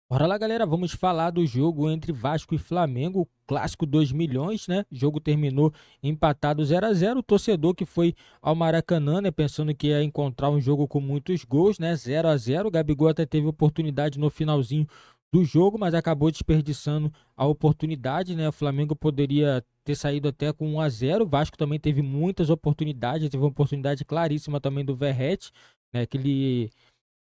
Bora lá, galera, vamos falar do jogo entre Vasco e Flamengo, o clássico 2 milhões, né? O jogo terminou empatado 0 a 0. O torcedor que foi ao Maracanã, né, pensando que ia encontrar um jogo com muitos gols, né? 0 a 0. O Gabigol até teve oportunidade no finalzinho do jogo, mas acabou desperdiçando a oportunidade, né? O Flamengo poderia ter saído até com 1 a 0. O Vasco também teve muitas oportunidades, teve uma oportunidade claríssima também do Verratti, né?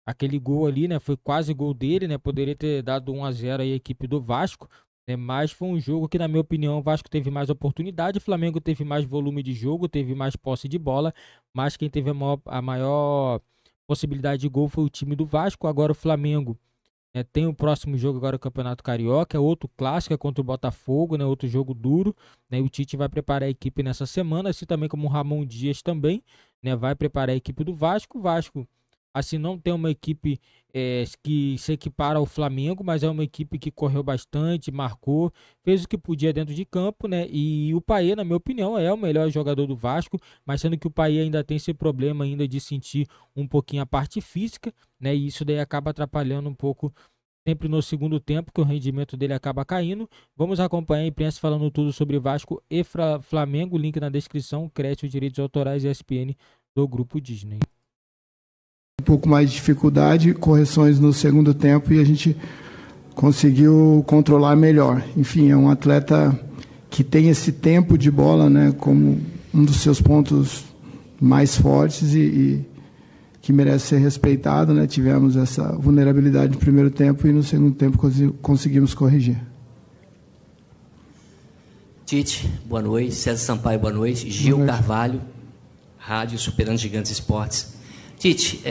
Aquele gol ali, né, foi quase gol dele, né, poderia ter dado 1 a 0 aí a equipe do Vasco, né, mas foi um jogo que, na minha opinião, o Vasco teve mais oportunidade, o Flamengo teve mais volume de jogo, teve mais posse de bola, mas quem teve a maior possibilidade de gol foi o time do Vasco. Agora o Flamengo, né, tem o próximo jogo agora, o Campeonato Carioca, é outro clássico, é contra o Botafogo, né, outro jogo duro, né, e o Tite vai preparar a equipe nessa semana, assim também como o Ramon Dias também, né, vai preparar a equipe do Vasco. O Vasco, assim, não tem uma equipe que se equipara ao Flamengo, mas é uma equipe que correu bastante, marcou, fez o que podia dentro de campo, né? E o Paê, na minha opinião, é o melhor jogador do Vasco, mas sendo que o Paê ainda tem esse problema ainda de sentir um pouquinho a parte física, né? E isso daí acaba atrapalhando um pouco sempre no segundo tempo, que o rendimento dele acaba caindo. Vamos acompanhar a imprensa falando tudo sobre Vasco e Flamengo, link na descrição, crédito, direitos autorais e ESPN do Grupo Disney. Um pouco mais de dificuldade, correções no segundo tempo e a gente conseguiu controlar melhor. Enfim, é um atleta que tem esse tempo de bola, né, como um dos seus pontos mais fortes e que merece ser respeitado, né? Tivemos essa vulnerabilidade no primeiro tempo e no segundo tempo conseguimos corrigir. Tite, boa noite. César Sampaio, boa noite. Gil boa noite. Carvalho, Rádio Superando Gigantes Esportes. Tite,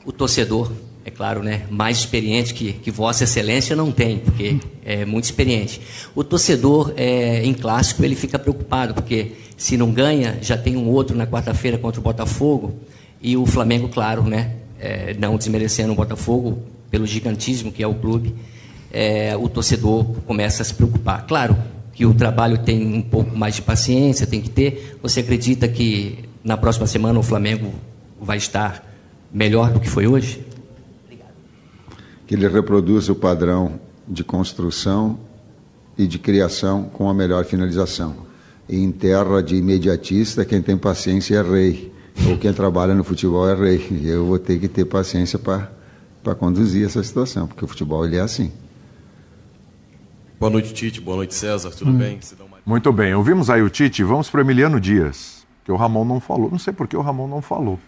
o torcedor, é claro, né, mais experiente que Vossa Excelência não tem, porque é muito experiente. O torcedor, em clássico, ele fica preocupado, porque se não ganha, já tem um outro na quarta-feira contra o Botafogo, e o Flamengo, claro, né, não desmerecendo o Botafogo, pelo gigantismo que é o clube, o torcedor começa a se preocupar. Claro que o trabalho tem um pouco mais de paciência, tem que ter. Você acredita que na próxima semana o Flamengo vai estar melhor do que foi hoje? Obrigado. Que ele reproduza o padrão de construção e de criação com a melhor finalização. E em terra de imediatista, quem tem paciência é rei. Ou quem trabalha no futebol é rei. E eu vou ter que ter paciência para conduzir essa situação, porque o futebol ele é assim. Boa noite, Tite. Boa noite, César. Tudo bem? Muito bem. Ouvimos aí o Tite. Vamos para o Emiliano Dias, que o Ramon não falou. Não sei por que o Ramon não falou.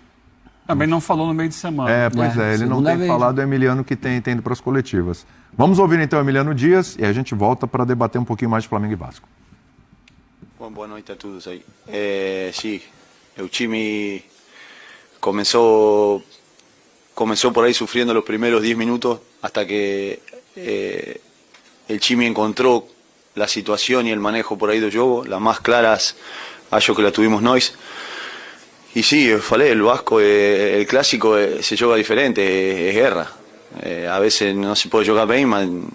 Também não falou no meio de semana. Pois ele não tem falado, é o Emiliano que tem ido para as coletivas. Vamos ouvir então o Emiliano Dias e a gente volta para debater um pouquinho mais de Flamengo e Vasco. Bom, boa noite a todos aí. Sim, o time começou por ahí sufriendo los primeros 10 minutos hasta que el time encontró la situación y el manejo por ahí do jogo. Las más claras, acho que la tuvimos nós. Y sí, falei, el Vasco, el clásico se juega diferente, es guerra. A veces no se puede jugar bien,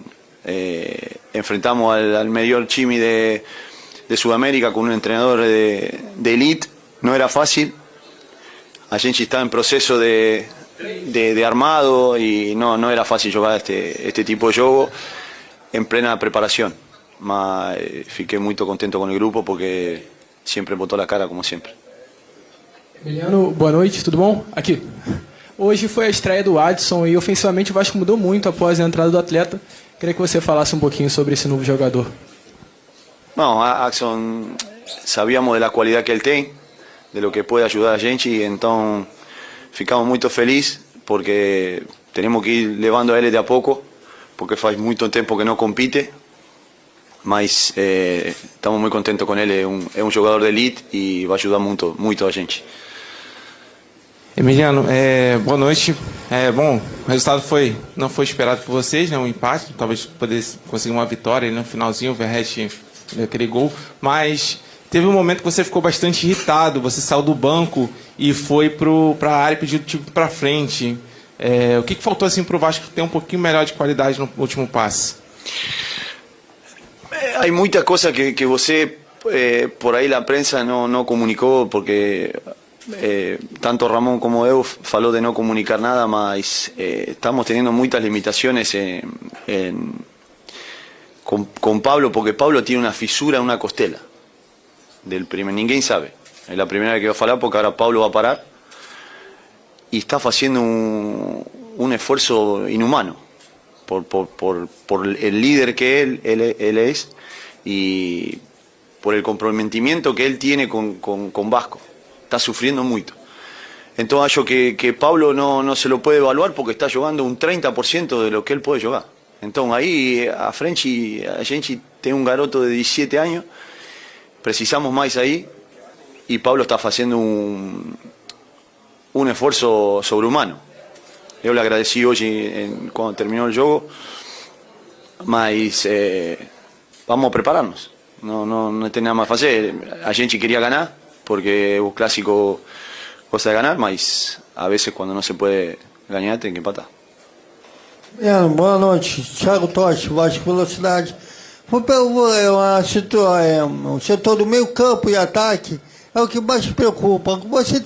enfrentamos al mejor time de Sudamérica con un entrenador de elite, no era fácil. A gente está en proceso de armado y no era fácil jugar este tipo de juego en plena preparación. Mas fiquei muito contento com o grupo porque sempre botou a cara como sempre. Emiliano, boa noite, tudo bom? Aqui. Hoje foi a estreia do Adson e ofensivamente o Vasco mudou muito após a entrada do atleta. Queria que você falasse um pouquinho sobre esse novo jogador. Não, Adson, sabíamos da qualidade que ele tem, de lo que pode ajudar a gente, e então ficamos muito felizes porque temos que ir levando a ele de a pouco, porque faz muito tempo que não compite, mas estamos muito contentes com ele, é um jogador de elite e vai ajudar muito a gente. Emiliano, boa noite. Bom, o resultado não foi esperado por vocês, né? Um empate, talvez pudesse conseguir uma vitória no finalzinho, o Verratti aquele gol, mas teve um momento que você ficou bastante irritado, você saiu do banco e foi para a área e pediu o time para frente. O que faltou assim para o Vasco ter um pouquinho melhor de qualidade no último passe? Há muita coisa que você, por aí a prensa não comunicou, porque tanto Ramón como eu falou de não comunicar nada, mas estamos teniendo muitas limitaciones con Pablo, porque Pablo tiene una fisura en una costela. Ninguém sabe. Es la primera vez que va a falar, porque ahora Pablo va a parar y está haciendo un esfuerzo inhumano por el líder que él es y por el comprometimiento que él tiene con Vasco. Está sufriendo mucho. Entonces acho que Pablo no se lo puede evaluar porque está jugando un 30% de lo que él puede jugar. Entonces ahí a gente tiene un garoto de 17 años, precisamos más ahí, y Pablo está haciendo un esfuerzo sobrehumano. Yo le agradecí hoy cuando terminó el juego, mas vamos a prepararnos. No tem nada más fácil. A gente quería ganar, porque es un clásico cosa de ganar, mas a veces cuando no se puede ganar, tem que empatar. Boa noite, Thiago Totti, Vasco Velocidade. O setor do meio campo e ataque é o que mais preocupa. Você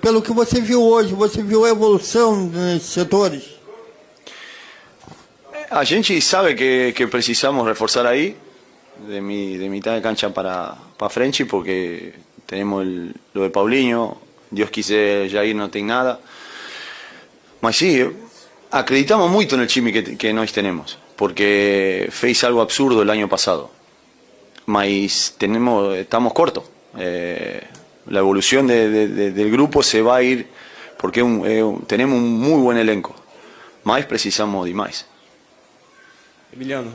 pelo que você viu hoje, você viu a evolução nesses setores? A gente sabe que precisamos reforzar ahí, de mitad de cancha para frente, porque tenemos lo de Paulinho, Dios quise Jair no tem nada. Mas sí, acreditamos mucho en el time que nós tenemos, porque fez algo absurdo el año pasado. Mas estamos cortos. La evolución del grupo se va a ir, porque tenemos un muy buen elenco. Mas precisamos de mais. Emiliano,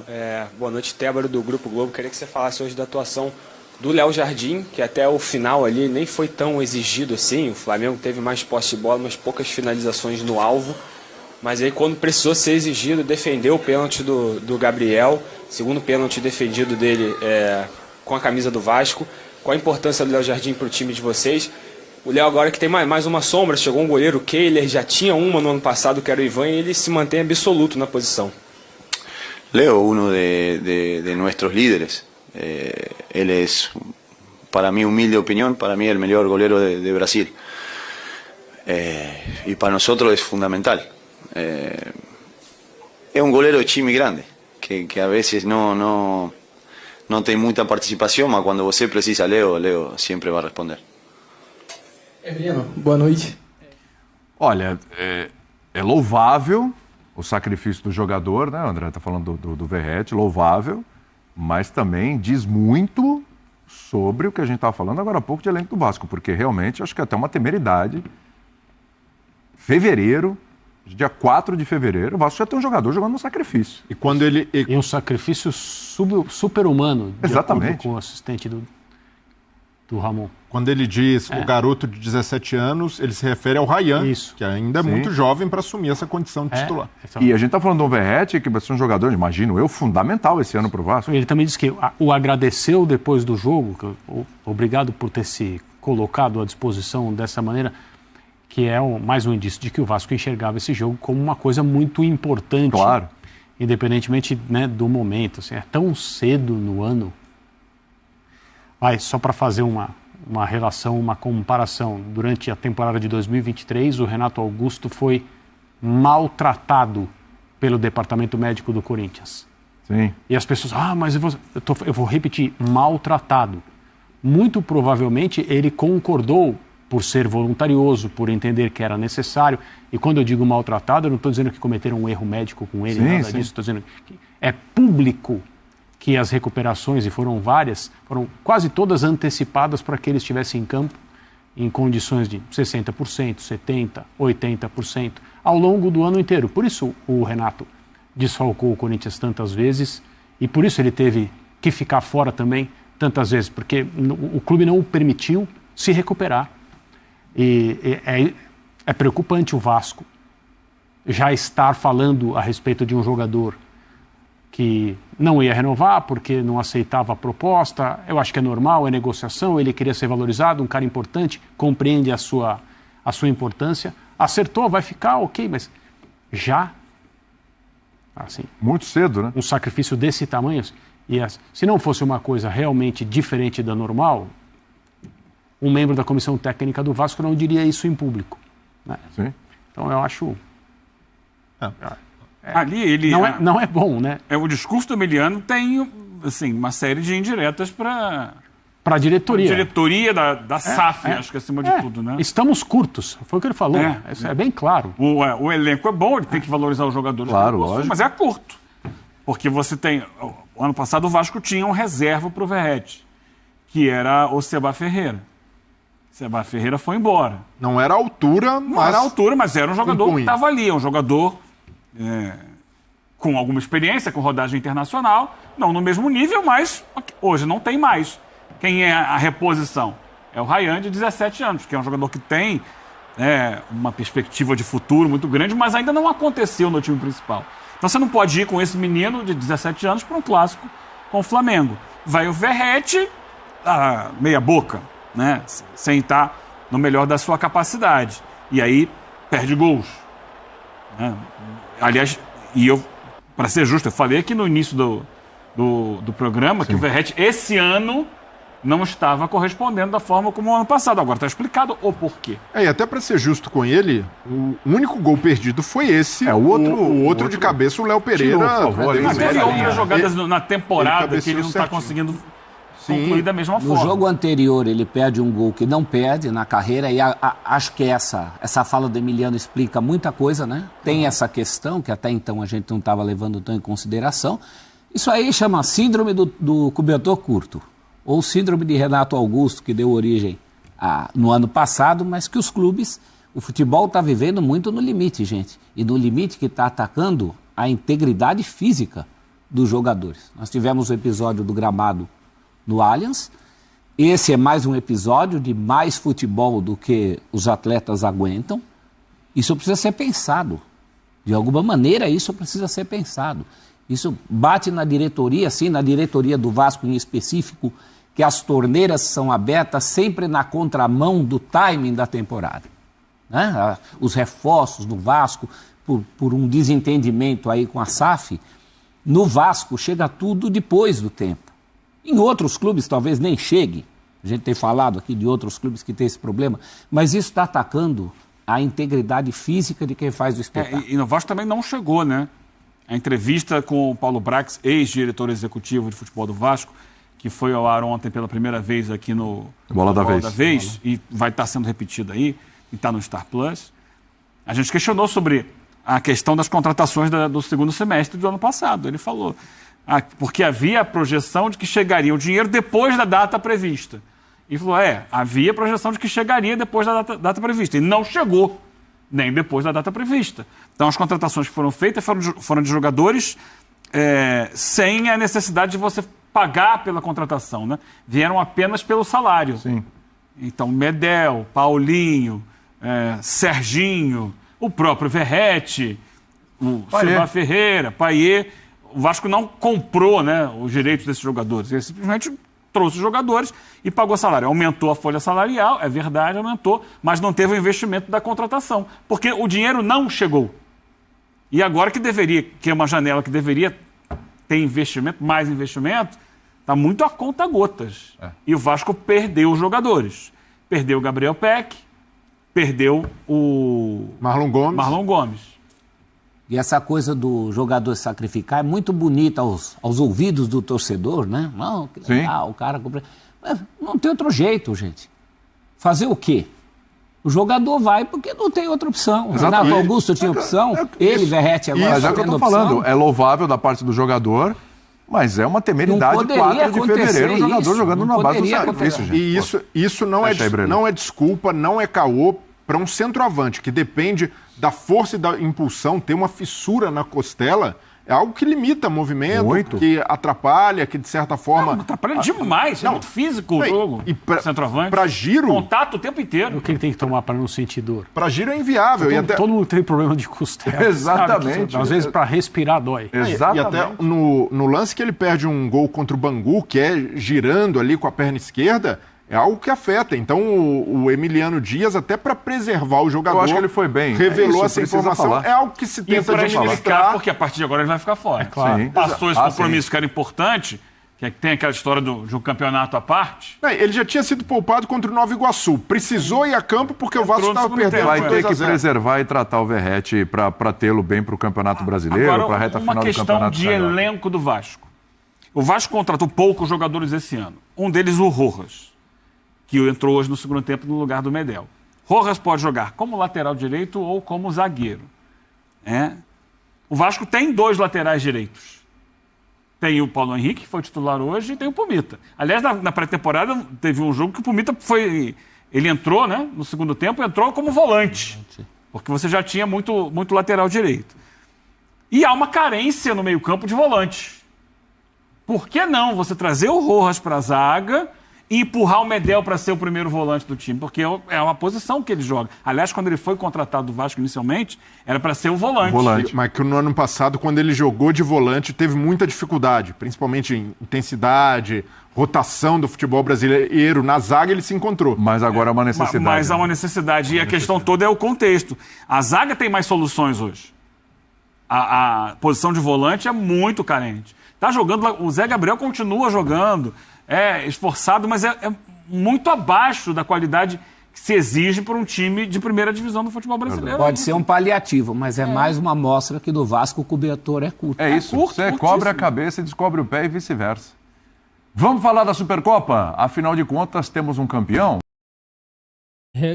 boa noite, Tébaro do Grupo Globo. Queria que você falasse hoje da atuação do Léo Jardim, que até o final ali nem foi tão exigido assim. O Flamengo teve mais posse de bola, mas poucas finalizações no alvo. Mas aí quando precisou ser exigido, defendeu o pênalti do Gabriel, segundo pênalti defendido dele com a camisa do Vasco. Qual a importância do Léo Jardim para o time de vocês? O Léo agora que tem mais uma sombra, chegou um goleiro, o Kehler, já tinha uma no ano passado, que era o Ivan, e ele se mantém absoluto na posição. Leo, uno de nuestros líderes. Él es, para mi humilde opinión, para mí el mejor golero de Brasil. Y para nosotros es fundamental. Es un golero de time grande, que a veces no tem muita participação, mas quando você precisa, Leo sempre vai responder. Emiliano, boa noite. Olha, é louvável o sacrifício do jogador, né? O André está falando do Verratti, louvável, mas também diz muito sobre o que a gente estava falando agora há pouco de elenco do Vasco, porque realmente acho que é até uma temeridade. Fevereiro, dia 4 de fevereiro, o Vasco já tem um jogador jogando no sacrifício. E quando ele... E um sacrifício super-humano, de exatamente, acordo com o assistente do Ramon. Quando ele diz o garoto de 17 anos, ele se refere ao Ryan, que ainda é muito jovem para assumir essa condição de titular. E a gente está falando do Verratti, que vai ser um jogador, imagino eu, fundamental esse ano para o Vasco. Ele também disse que o agradeceu depois do jogo, obrigado por ter se colocado à disposição dessa maneira, que é mais um indício de que o Vasco enxergava esse jogo como uma coisa muito importante. Claro. Independentemente, né, do momento. Assim, é tão cedo no ano. Só para fazer uma relação, uma comparação. Durante a temporada de 2023, o Renato Augusto foi maltratado pelo departamento médico do Corinthians. Sim. E as pessoas, mas eu vou repetir, maltratado. Muito provavelmente ele concordou por ser voluntarioso, por entender que era necessário. E quando eu digo maltratado, eu não estou dizendo que cometeram um erro médico com ele, nada disso. Estou dizendo que é público que as recuperações, e foram várias, foram quase todas antecipadas para que ele estivesse em campo em condições de 60%, 70%, 80% ao longo do ano inteiro. Por isso o Renato desfalcou o Corinthians tantas vezes e por isso ele teve que ficar fora também tantas vezes, porque o clube não o permitiu se recuperar. E é preocupante o Vasco já estar falando a respeito de um jogador que não ia renovar porque não aceitava a proposta. Eu acho que é normal, é negociação, ele queria ser valorizado, um cara importante, compreende a sua importância, acertou, vai ficar, ok, mas já, assim... Muito cedo, né? Um sacrifício desse tamanho, e se não fosse uma coisa realmente diferente da normal, um membro da comissão técnica do Vasco não diria isso em público. Né? Sim. Então eu acho... Ali ele... Não é bom, né? O discurso do Emiliano tem assim, uma série de indiretas para a diretoria. Diretoria da SAF, acho que acima de tudo, né? Estamos curtos, foi o que ele falou. Isso é bem claro. O elenco é bom, ele tem que valorizar os jogadores. Claro, lógico. Mas é curto. Porque você tem... O ano passado o Vasco tinha um reserva para o Verratti, que era o Seba Ferreira. Seba Ferreira foi embora. Não era a altura, mas... Não era a altura, mas era um jogador que estava ali. Um jogador com alguma experiência, com rodagem internacional. Não no mesmo nível, mas hoje não tem mais. Quem é a reposição? É o Ryan, de 17 anos, que é um jogador que tem uma perspectiva de futuro muito grande, mas ainda não aconteceu no time principal. Então você não pode ir com esse menino de 17 anos para um clássico com o Flamengo. Vai o Verratti, meia boca, né? Sem estar no melhor da sua capacidade. E aí perde gols. Né? Aliás, para ser justo, eu falei aqui no início do programa que o Verratti, esse ano, não estava correspondendo da forma como o ano passado. Agora está explicado o porquê. E até para ser justo com ele, o único gol perdido foi esse. O outro de cabeça, o Léo Pereira. Teve outras jogadas na temporada que ele não está conseguindo concluir da mesma forma. No jogo anterior, ele perde um gol que não perde na carreira, e acho que essa fala do Emiliano explica muita coisa, né? Tem essa questão que até então a gente não estava levando tão em consideração. Isso aí chama síndrome do cobertor curto, ou síndrome de Renato Augusto, que deu origem no ano passado, mas que os clubes, o futebol está vivendo muito no limite, gente. E no limite que está atacando a integridade física dos jogadores. Nós tivemos o episódio do gramado no Allianz. Esse é mais um episódio de mais futebol do que os atletas aguentam. Isso precisa ser pensado. De alguma maneira, isso precisa ser pensado. Isso bate na diretoria, sim, na diretoria do Vasco em específico, que as torneiras são abertas sempre na contramão do timing da temporada. Né? Os reforços do Vasco, por um desentendimento aí com a SAF, no Vasco chega tudo depois do tempo. Em outros clubes talvez nem chegue. A gente tem falado aqui de outros clubes que tem esse problema, mas isso está atacando a integridade física de quem faz o espetáculo. E no Vasco também não chegou, né? A entrevista com o Paulo Brax, ex-diretor executivo de futebol do Vasco, que foi ao ar ontem pela primeira vez aqui no Bola da Vez, e vai estar sendo repetido aí, e está no Star Plus. A gente questionou sobre a questão das contratações do segundo semestre do ano passado. Ele falou, porque havia a projeção de que chegaria o dinheiro depois da data prevista. E falou, havia a projeção de que chegaria depois da data prevista, e não chegou, nem depois da data prevista. Então as contratações que foram feitas foram de jogadores sem a necessidade de você pagar pela contratação, né? Vieram apenas pelo salário. Sim. Então, Medel, Paulinho, Serginho, o próprio Verratti, o Seba Ferreira, Payet. O Vasco não comprou, né, os direitos desses jogadores. Ele simplesmente trouxe os jogadores e pagou salário. Aumentou a folha salarial, é verdade, aumentou, mas não teve o investimento da contratação, porque o dinheiro não chegou. E agora que é uma janela que deveria ter investimento, mais investimento, está muito a conta gotas. E o Vasco perdeu os jogadores. Perdeu o Gabriel Peck, perdeu o Marlon Gomes. E essa coisa do jogador sacrificar é muito bonita aos ouvidos do torcedor, né? Não, que legal, o cara... Mas não tem outro jeito, gente. Fazer o quê? O jogador vai porque não tem outra opção. O Renato Augusto tinha opção, Verratti agora já que eu estou falando, é louvável da parte do jogador, mas é uma temeridade 4 de fevereiro o jogador jogando na base do sacrifício, gente. E isso não é desculpa, não é caô para um centroavante que depende da força e da impulsão, ter uma fissura na costela, é algo que limita movimento, que atrapalha, que de certa forma... atrapalha demais, é muito físico o jogo. E centroavante. Para giro... Contato o tempo inteiro. O que ele tem que tomar para não sentir dor? Para giro é inviável. Todo mundo tem problema de costela. Exatamente. Sabe? Às vezes para respirar dói. Exatamente. E até no lance que ele perde um gol contra o Bangu, que é girando ali com a perna esquerda, é algo que afeta. Então o Emiliano Dias, até para preservar o jogador... Eu acho que ele foi bem. Revelou essa informação. É algo que se tenta administrar, porque a partir de agora ele vai ficar fora. Claro. Passou esse compromisso que era importante, que tem aquela história de um campeonato à parte. Ele já tinha sido poupado contra o Nova Iguaçu. Precisou ir a campo porque o Vasco estava perdendo. Vai ter que preservar e tratar o Verratti para tê-lo bem para o Campeonato Brasileiro, para a reta final do Campeonato. Uma questão de elenco do Vasco. O Vasco contratou poucos jogadores esse ano. Um deles, o Rojas, que entrou hoje no segundo tempo no lugar do Medel. Rojas pode jogar como lateral direito ou como zagueiro. O Vasco tem 2 laterais direitos. Tem o Paulo Henrique, que foi titular hoje, e tem o Pumita. Aliás, na pré-temporada teve um jogo que o Pumita foi... Ele entrou, né? No segundo tempo, entrou como volante. Porque você já tinha muito lateral direito. E há uma carência no meio-campo de volante. Por que não você trazer o Rojas para a zaga e empurrar o Medel para ser o primeiro volante do time? Porque é uma posição que ele joga. Aliás, quando ele foi contratado do Vasco inicialmente, era para ser o volante. Mas que no ano passado, quando ele jogou de volante, teve muita dificuldade, principalmente em intensidade, rotação do futebol brasileiro. Na zaga ele se encontrou. Mas agora é uma necessidade. Mas há uma necessidade. E a questão toda é o contexto. A zaga tem mais soluções hoje. A posição de volante é muito carente. Tá jogando, o Zé Gabriel continua jogando, é esforçado, mas é muito abaixo da qualidade que se exige por um time de primeira divisão do futebol brasileiro. Pode ser um paliativo, mas é mais uma amostra que do Vasco o cobertor é curto. É isso, você cobre a cabeça e descobre o pé e vice-versa. Vamos falar da Supercopa? Afinal de contas, temos um campeão?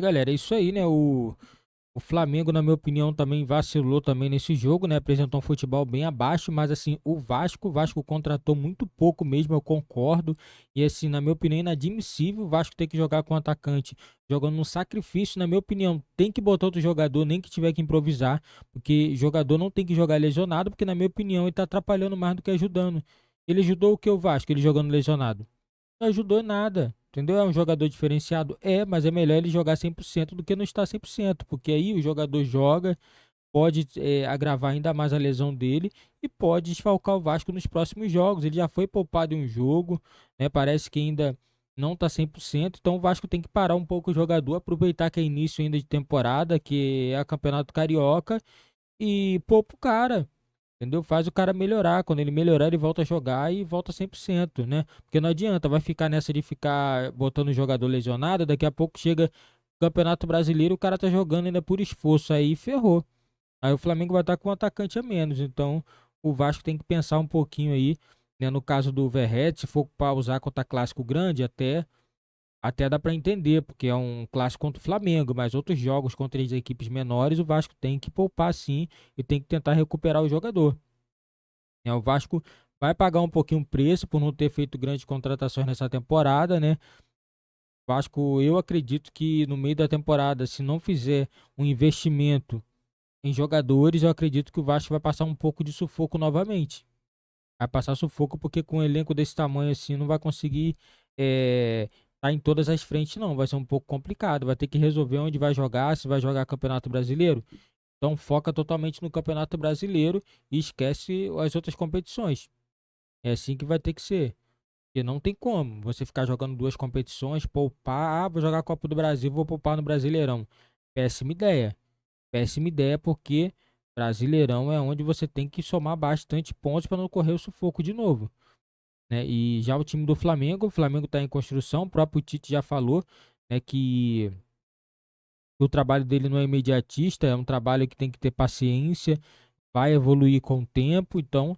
Galera, é isso aí, né? O Flamengo, na minha opinião, também vacilou também nesse jogo, né? Apresentou um futebol bem abaixo, mas assim, o Vasco contratou muito pouco mesmo, eu concordo. E assim, na minha opinião, inadmissível o Vasco ter que jogar com o atacante jogando no sacrifício, na minha opinião. Tem que botar outro jogador, nem que tiver que improvisar, porque jogador não tem que jogar lesionado, porque na minha opinião ele tá atrapalhando mais do que ajudando. Ele ajudou o que o Vasco, ele jogando lesionado? Não ajudou nada. Entendeu? É um jogador diferenciado? Mas é melhor ele jogar 100% do que não estar 100%, porque aí o jogador joga, pode agravar ainda mais a lesão dele e pode desfalcar o Vasco nos próximos jogos. Ele já foi poupado em um jogo, né? Parece que ainda não está 100%, então o Vasco tem que parar um pouco o jogador, aproveitar que é início ainda de temporada, que é o Campeonato Carioca, e poupa o cara. Entendeu? Faz o cara melhorar. Quando ele melhorar, ele volta a jogar e volta 100%, né? Porque não adianta, vai ficar nessa de ficar botando o jogador lesionado, daqui a pouco chega o Campeonato Brasileiro, o cara tá jogando ainda por esforço, aí ferrou. Aí o Flamengo vai estar com um atacante a menos, então o Vasco tem que pensar um pouquinho aí, né? No caso do Verratti, se for para usar contra clássico grande, até dá para entender, porque é um clássico contra o Flamengo, mas outros jogos contra as equipes menores, o Vasco tem que poupar sim e tem que tentar recuperar o jogador. O Vasco vai pagar um pouquinho o preço por não ter feito grandes contratações nessa temporada, né? O Vasco, eu acredito que no meio da temporada, se não fizer um investimento em jogadores, eu acredito que o Vasco vai passar um pouco de sufoco novamente. Vai passar sufoco porque com um elenco desse tamanho assim não vai conseguir tá em todas as frentes não, vai ser um pouco complicado, vai ter que resolver onde vai jogar, se vai jogar Campeonato Brasileiro, então foca totalmente no Campeonato Brasileiro e esquece as outras competições, é assim que vai ter que ser, porque não tem como você ficar jogando 2 competições, poupar, vou jogar a Copa do Brasil, vou poupar no Brasileirão, péssima ideia porque Brasileirão é onde você tem que somar bastante pontos para não correr o sufoco de novo. Né? E já o time do Flamengo, o Flamengo está em construção, o próprio Tite já falou, né, que o trabalho dele não é imediatista, é um trabalho que tem que ter paciência, vai evoluir com o tempo, então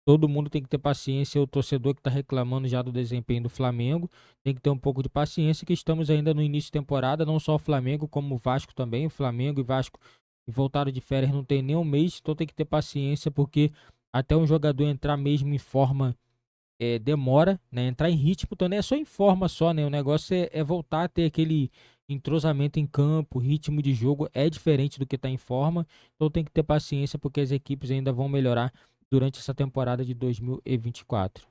todo mundo tem que ter paciência, o torcedor que está reclamando já do desempenho do Flamengo tem que ter um pouco de paciência, que estamos ainda no início de temporada, não só o Flamengo, como o Vasco também, o Flamengo e Vasco voltaram de férias não tem nem um mês, então tem que ter paciência, porque até um jogador entrar mesmo em forma demora, né? Entrar em ritmo, então não é só em forma só, né? O negócio é voltar a ter aquele entrosamento em campo, ritmo de jogo é diferente do que tá em forma, então tem que ter paciência porque as equipes ainda vão melhorar durante essa temporada de 2024.